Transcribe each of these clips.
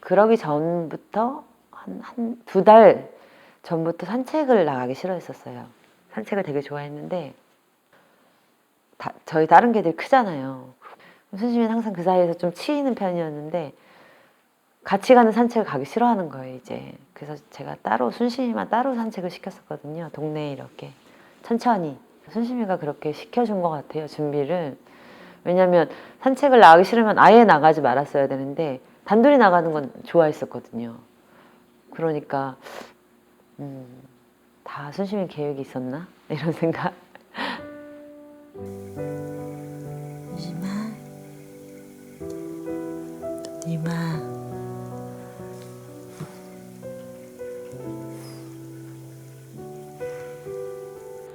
그러기 전부터 한 2달 전부터 산책을 나가기 싫어했었어요. 산책을 되게 좋아했는데 저희 다른 개들 크잖아요. 순심이는 항상 그 사이에서 좀 치이는 편이었는데 같이 가는 산책을 가기 싫어하는 거예요, 이제. 그래서 제가 따로 순심이만 따로 산책을 시켰었거든요. 동네에 이렇게 천천히. 순심이가 그렇게 시켜준 것 같아요, 준비를. 왜냐면 산책을 나가기 싫으면 아예 나가지 말았어야 되는데 단둘이 나가는 건 좋아했었거든요. 그러니까 다 순심이 계획이 있었나? 이런 생각. 순심아, 니마.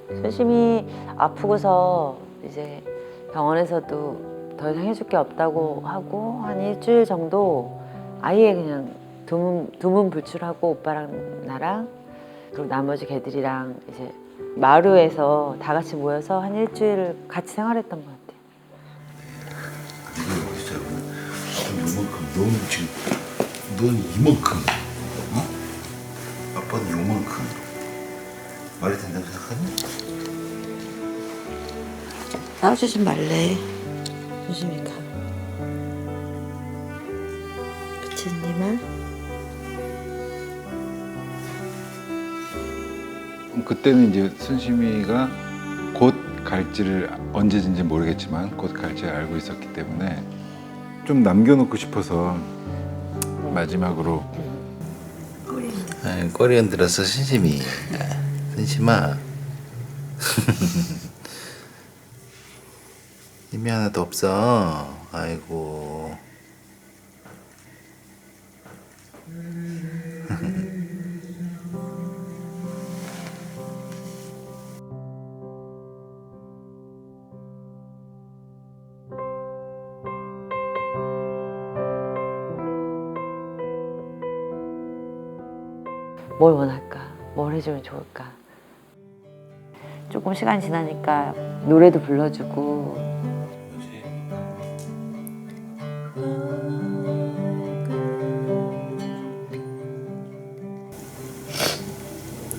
순심이 아프고서 이제 병원에서도 더 이상 해줄 게 없다고 하고 한 일주일 정도 아예 그냥 두문불출하고 오빠랑 나랑 그리고 나머지 개들이랑 이제 마루에서 다 같이 모여서 한 일주일 같이 생활했던 것 같아요. 네가 여기서 요만큼, 넌 지금 넌 이만큼, 어? 아빠는 요만큼. 말이 된다고 생각하니? 싸우지 좀 말래, 순심이가. 그치, 니마? 그때는 이제 순심이가 곧 갈지를 언제든지 모르겠지만 곧 갈지를 알고 있었기 때문에 좀 남겨놓고 싶어서 마지막으로 꼬리 흔들었어, 순심이. 순심아. 힘이 하나도 없어. 아이고. 뭘 원할까? 뭘 해주면 좋을까? 조금 시간이 지나니까 노래도 불러주고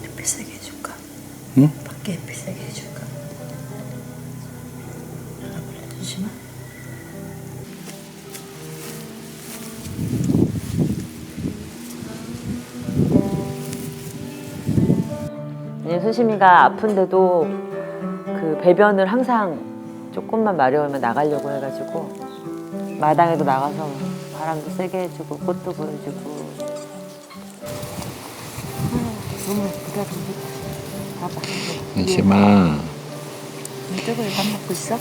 햇빛 세게 해줄까? 응? 밖에 햇빛 세게 해줄까? 알아볼래, 순심아? 순심이가 아픈데도 그 배변을 항상 조금만 마려우면 나가려고 해가지고 마당에도 나가서 바람도 세게 해주고 꽃도 보여주고. 너무 예쁘다, 봐봐. 순심아, 이쪽을 밥 먹고 있어?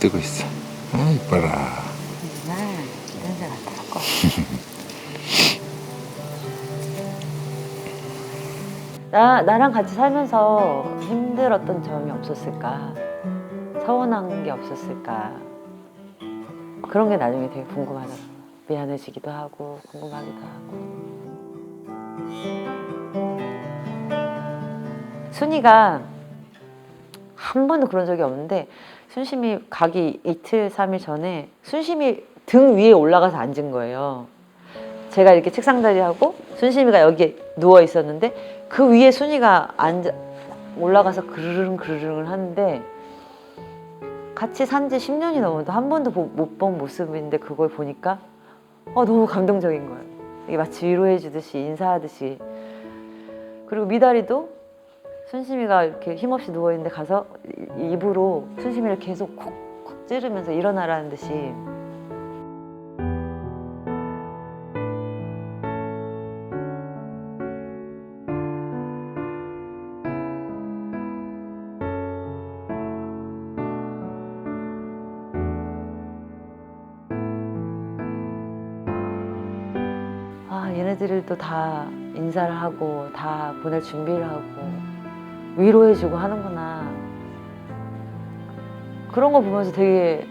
뜨고 있어. 아 이뻐라. 정말 이런 데 같아. 나랑 같이 살면서 힘들었던 점이 없었을까? 서운한 게 없었을까? 그런 게 나중에 되게 궁금하더라고요. 미안해지기도 하고 궁금하기도 하고. 순이가 한 번도 그런 적이 없는데 순심이 가기 이틀, 3일 전에 순심이 등 위에 올라가서 앉은 거예요. 제가 이렇게 책상 자리하고 순심이가 여기에 누워 있었는데 그 위에 순이가 올라가서 그르릉 하는데 같이 산 지 10년이 넘어도 한 번도 못 본 모습인데 그걸 보니까 너무 감동적인 거예요. 이게 마치 위로해 주듯이 인사하듯이. 그리고 미다리도 순심이가 이렇게 힘없이 누워있는데 가서 입으로 순심이를 계속 콕콕 찌르면서 일어나라는 듯이. 얘네들도 다 인사를 하고 다 보낼 준비를 하고 위로해주고 하는구나. 그런 거 보면서 되게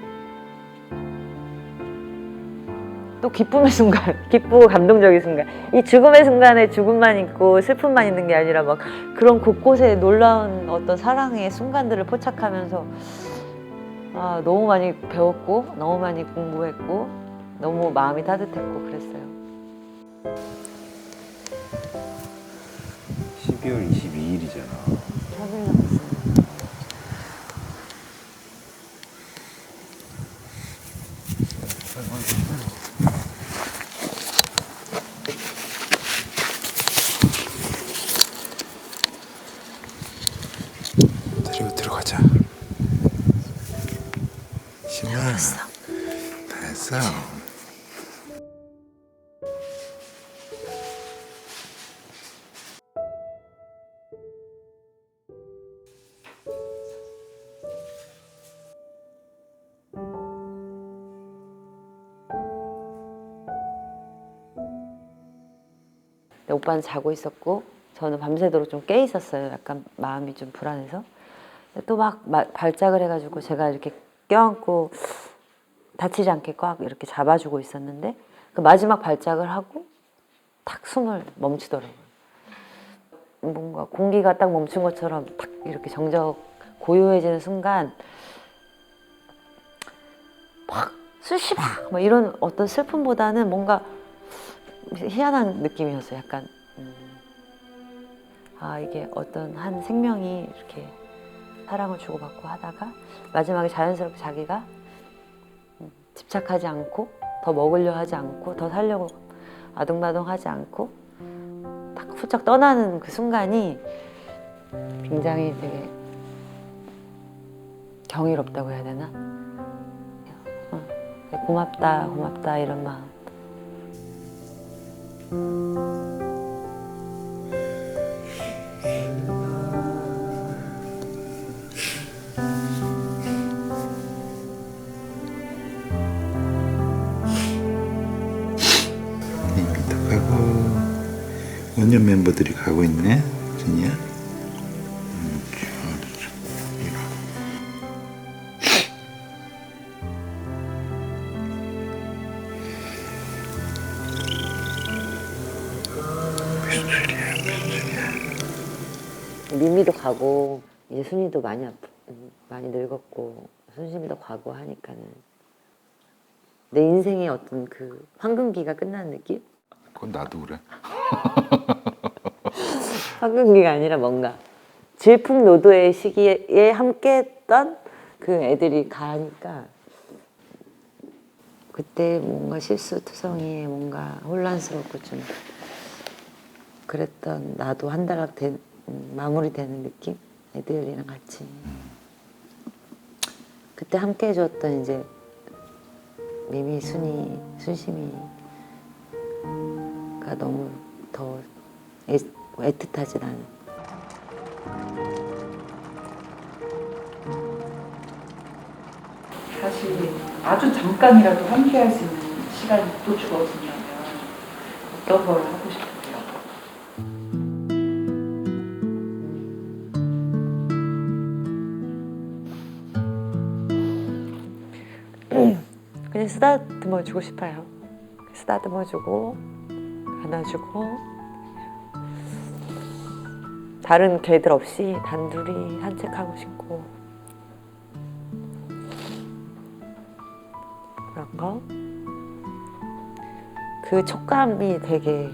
또 기쁨의 순간, 기쁘고 감동적인 순간. 이 죽음의 순간에 죽음만 있고 슬픔만 있는 게 아니라 막 그런 곳곳에 놀라운 어떤 사랑의 순간들을 포착하면서 너무 많이 배웠고 너무 많이 공부했고 너무 마음이 따뜻했고 그랬어요. (12월 22일이잖아) 평일 남았어요. 데리고 들어가자. 심아, 다 했어. 근데 오빠는 자고 있었고 저는 밤새도록 좀 깨 있었어요. 약간 마음이 좀 불안해서. 또 막 발작을 해가지고 제가 이렇게 껴안고 다치지 않게 꽉 이렇게 잡아주고 있었는데 그 마지막 발작을 하고 탁 숨을 멈추더라고요. 뭔가 공기가 딱 멈춘 것처럼 탁 이렇게 정적 고요해지는 순간 막 수시바 막 이런 어떤 슬픔보다는 뭔가 희한한 느낌이었어요. 약간 아 이게 어떤 한 생명이 이렇게 사랑을 주고받고 하다가 마지막에 자연스럽게 자기가 집착하지 않고 더 먹으려 하지 않고 더 살려고 아둥바둥하지 않고 딱 훌쩍 떠나는 그 순간이 굉장히 되게 경이롭다고 해야 되나? 고맙다 고맙다 이런 마음. 이미도 가고 원년 멤버들이 가고 있네. 준이야. 미미도 가고 이제 순이도 많이 늙었고 순심이도 가고 하니까는 내 인생의 어떤 그 황금기가 끝나는 느낌? 그건 나도 그래. 황금기가 아니라 뭔가 질풍노도의 시기에 함께했던 그 애들이 가니까 그때 뭔가 실수투성이에 뭔가 혼란스럽고 좀 그랬던 나도 한 달락 마무리되는 느낌? 애들이랑 같이 그때 함께 해줬던 이제 미미, 순이, 순심이가 너무 더 애틋하지 나는. 사실 아주 잠깐이라도 함께 할 수 있는 시간이 또 주어진다면 어떤 걸 하고 싶으세요? 그냥 쓰다듬어 주고 싶어요. 쓰다듬어 주고 안아주고 다른 개들 없이 단둘이 산책하고 싶고 그런 거. 그 촉감이 되게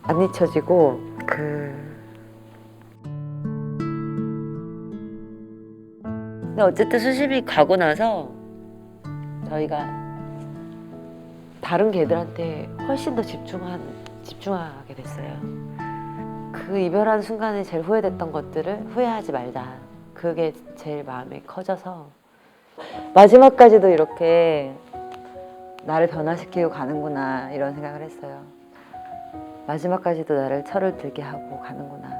안 잊혀지고 근데 어쨌든 수심이 가고 나서 저희가 다른 개들한테 훨씬 더 집중하게 됐어요. 그 이별한 순간에 제일 후회됐던 것들을 후회하지 말자. 그게 제일 마음에 커져서 마지막까지도 이렇게 나를 변화시키고 가는구나 이런 생각을 했어요. 마지막까지도 나를 철을 들게 하고 가는구나.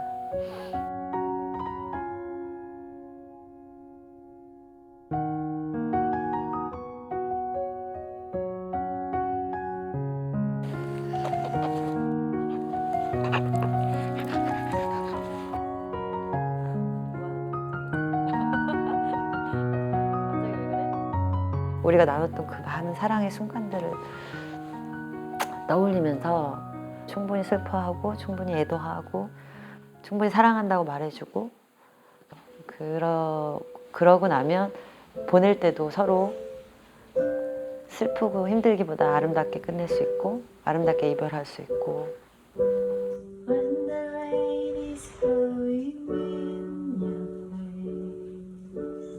우리가 나눴던 그 많은 사랑의 순간들을 떠올리면서 충분히 슬퍼하고 충분히 애도하고 충분히 사랑한다고 말해주고 그러고 나면 보낼 때도 서로 슬프고 힘들기보다 아름답게 끝낼 수 있고 아름답게 이별할 수 있고. When the rain is flowing in your face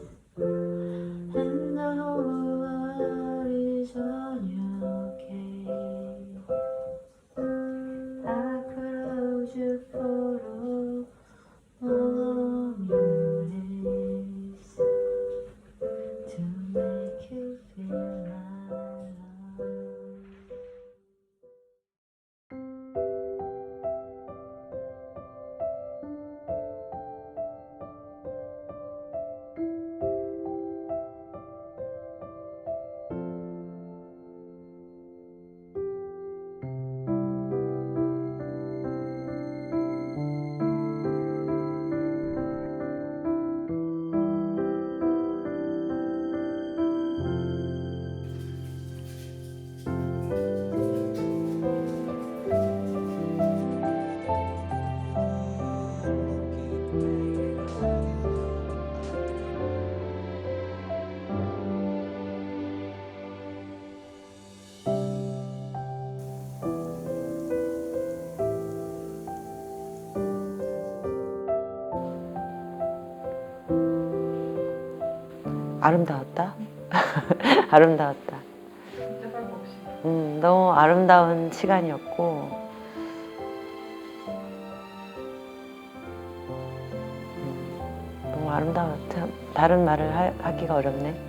and the whole world is on your case, I close your photo on your face to make you feel my love. 아름다웠다. 아름다웠다. 대답 없이. 너무 아름다운 시간이었고 너무 아름다웠다. 다른 말을 하기가 어렵네.